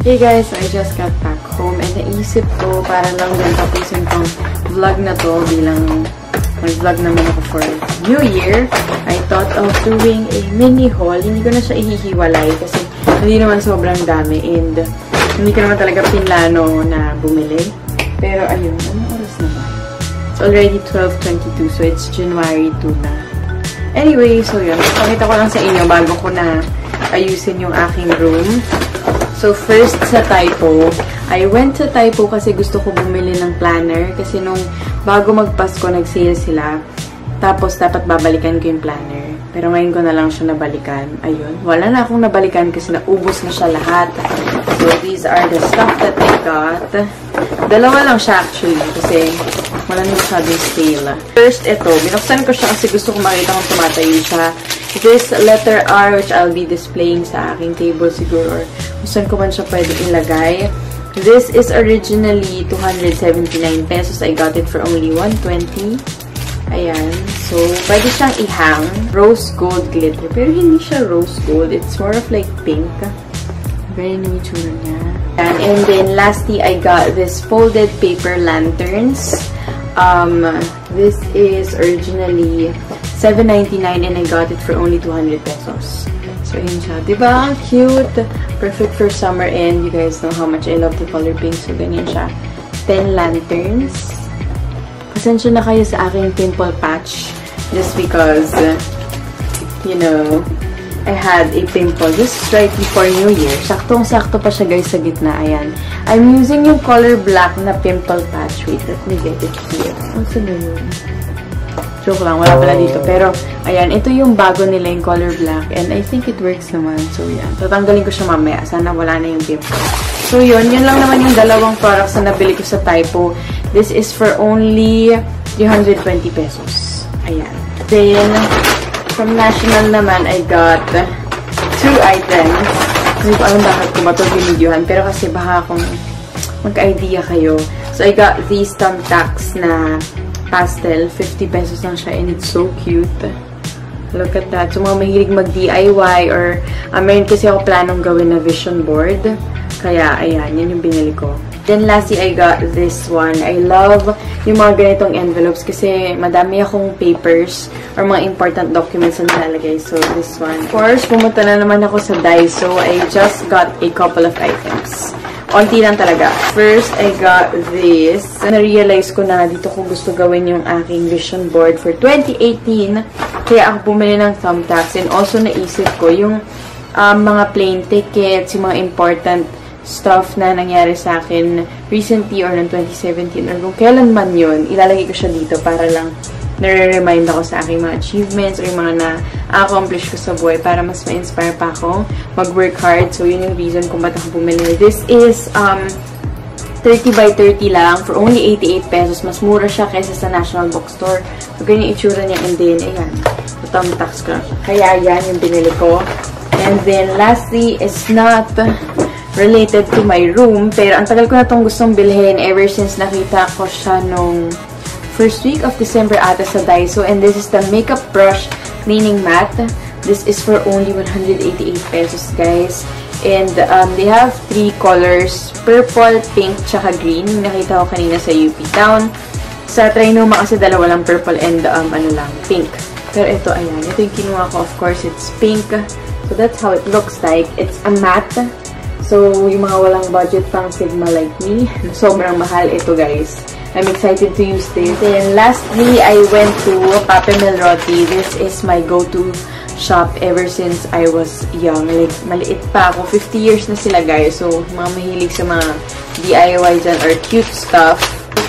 Hey guys, I just got back home and naisip ko para lang din tapusin tong vlog na to bilang mag-vlog naman ako for New Year. I thought of doing a mini haul. Hindi ko na siya ihihiwalay kasi hindi naman sobrang dami and hindi ko naman talaga pinlano na bumili. Pero ayun, anong oras na ba? It's already 12:22 so it's January 2 na. Anyway, so yun. Pakita ko lang sa inyo bago ko na ayusin yung aking room. So, first sa Typo. I went to Typo kasi gusto ko bumili ng planner. Kasi nung bago magpasko, nag-sale sila. Tapos, dapat babalikan ko yung planner. Pero ngayon ko na lang siya nabalikan. Ayun. Wala na akong nabalikan kasi naubos na siya lahat. So, these are the stuff that I got. Dalawa lang siya actually. Kasi wala na masyadong sale. First, ito. Binuksan ko siya kasi gusto ko makita kung tumatayo siya. This letter R, which I'll be displaying sa aking table siguro, or kung saan ko man siya pwede ilagay. This is originally 279 pesos. I got it for only 120. Ayan. So, pwede siyang ihang. Rose gold glitter. Pero hindi siya rose gold. It's more of like pink. Very new itsura niya. And then, lastly, I got this folded paper lanterns. This is originally $7.99 and I got it for only 200 pesos. So, yun siya. Diba? Cute. Perfect for summer and you guys know how much I love the color pink. So, ganyan siya. 10 lanterns. Pasensya na kayo sa aking pimple patch. Just because, you know, I had a pimple just right before New Year. Saktong-sakto pa siya guys sa gitna. Ayan. I'm using yung color black na pimple patch. Wait, let me get it here. What's the name? Joke lang, wala pala dito. Pero, ayan, ito yung bago nila yung color black. And I think it works naman. So, yan. Tatanggalin ko siya mamaya. Sana wala na yung pimple. So, yun. Yun lang naman yung dalawang products na nabili ko sa Typo. This is for only 320 pesos. Ayan. Then, from National naman, I got 2 items. Hindi ko alam bakit ko ba ito binidyohan. Pero kasi baka kung mag-idea kayo. So, I got these thumbtacks na pastel. 50 pesos lang siya and it's so cute. Look at that. So, mga mahilig mag-DIY or meron kasi ako planong gawin na vision board. Kaya, ayan. Yan yung binili ko. Then, lastly, I got this one. I love yung mga ganitong envelopes kasi madami akong papers or mga important documents na nilalagay. So, this one. Of course, pumunta na naman ako sa Daiso. I just got a couple of items. Onti lang talaga. First, I got this. Na-realize ko na dito ko gusto gawin yung aking vision board for 2018. Kaya ako bumili ng thumbtacks. And also, naisip ko yung mga plane tickets, yung mga important stuff na nangyari sa akin recently or noong 2017 or kung kailan man yun, ilalagay ko siya dito para lang nare-remind ako sa aking mga achievements or yung mga na-accomplish ko sa buhay para mas ma-inspire pa ako mag-work hard. So, yun yung reason kung ba't ako bumili. This is 30 by 30 lang for only 88 pesos. Mas mura siya kaysa sa National Bookstore. So, ganyan yung itsura niya. And then, ayan, thumbtacks ko. Kaya yan yung binili ko. And then, lastly, is not related to my room. Pero, ang tagal ko na itong gustong bilhin ever since nakita ko siya nung first week of December ata sa Daiso. And this is the Makeup Brush Cleaning Mat. This is for only 188 pesos, guys. And they have 3 colors. Purple, pink, tsaka green. Nakita ko kanina sa UP Town. Sa Trinoma kasi dalawa lang purple and pink. Pero ito, ayan. Ito yung kinuha ko. Of course, it's pink. So, that's how it looks like. It's a matte. So, yung mga walang budget pang Sigma like me, sobrang mahal ito, guys. I'm excited to use this. And lastly, I went to Pape Melroti. This is my go-to shop ever since I was young. Like, maliit pa ako. 50 years na sila, guys. So, mga mahilig sa mga DIY dyan or cute stuff.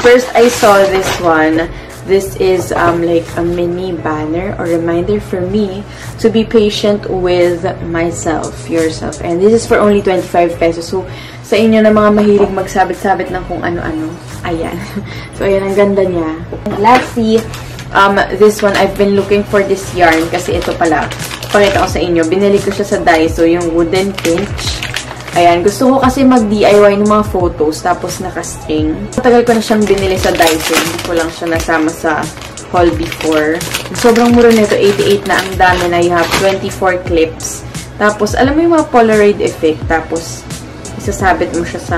First, I saw this one. This is like a mini banner or reminder for me to be patient with yourself. And this is for only 25 pesos. So, sa inyo na mga mahilig magsabit-sabit ng kung ano-ano. Ayan. So, ayan, ang ganda niya. Lastly, this one, I've been looking for this yarn kasi ito pala. Pakita ko sa inyo. Binili ko siya sa Daiso, yung wooden pinch. Ayan, gusto ko kasi mag-DIY ng mga photos, tapos naka-string. Matagal ko na siyang binili sa Daiso. Hindi ko lang siya nasama sa haul before. Sobrang mura nito, 88 na ang dami na. You have 24 clips. Tapos, alam mo yung mga Polaroid effect. Tapos, isasabit mo siya sa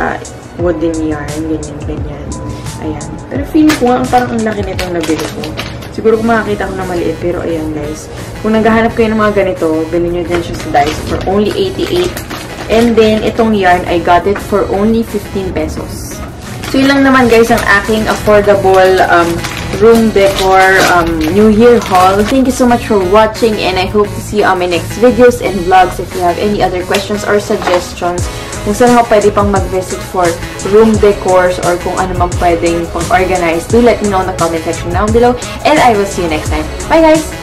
wooden yarn, ganyan. Ayan. Pero feeling ko nga, parang ang laki nitong nabili ko. Siguro kung makakita ko na maliit, pero ayan guys. Kung naghahanap kayo ng mga ganito, bilhin nyo din siya sa Daiso for only 88. And then, itong yarn, I got it for only 15 pesos. So, yun lang naman guys ang aking affordable room decor New Year haul. Thank you so much for watching, and I hope to see you on my next videos and vlogs. If you have any other questions or suggestions, kung saan ako pwede pang mag-visit for room decors or kung ano mang pwedeng pang-organize, do let me know in the comment section down below, and I will see you next time. Bye guys!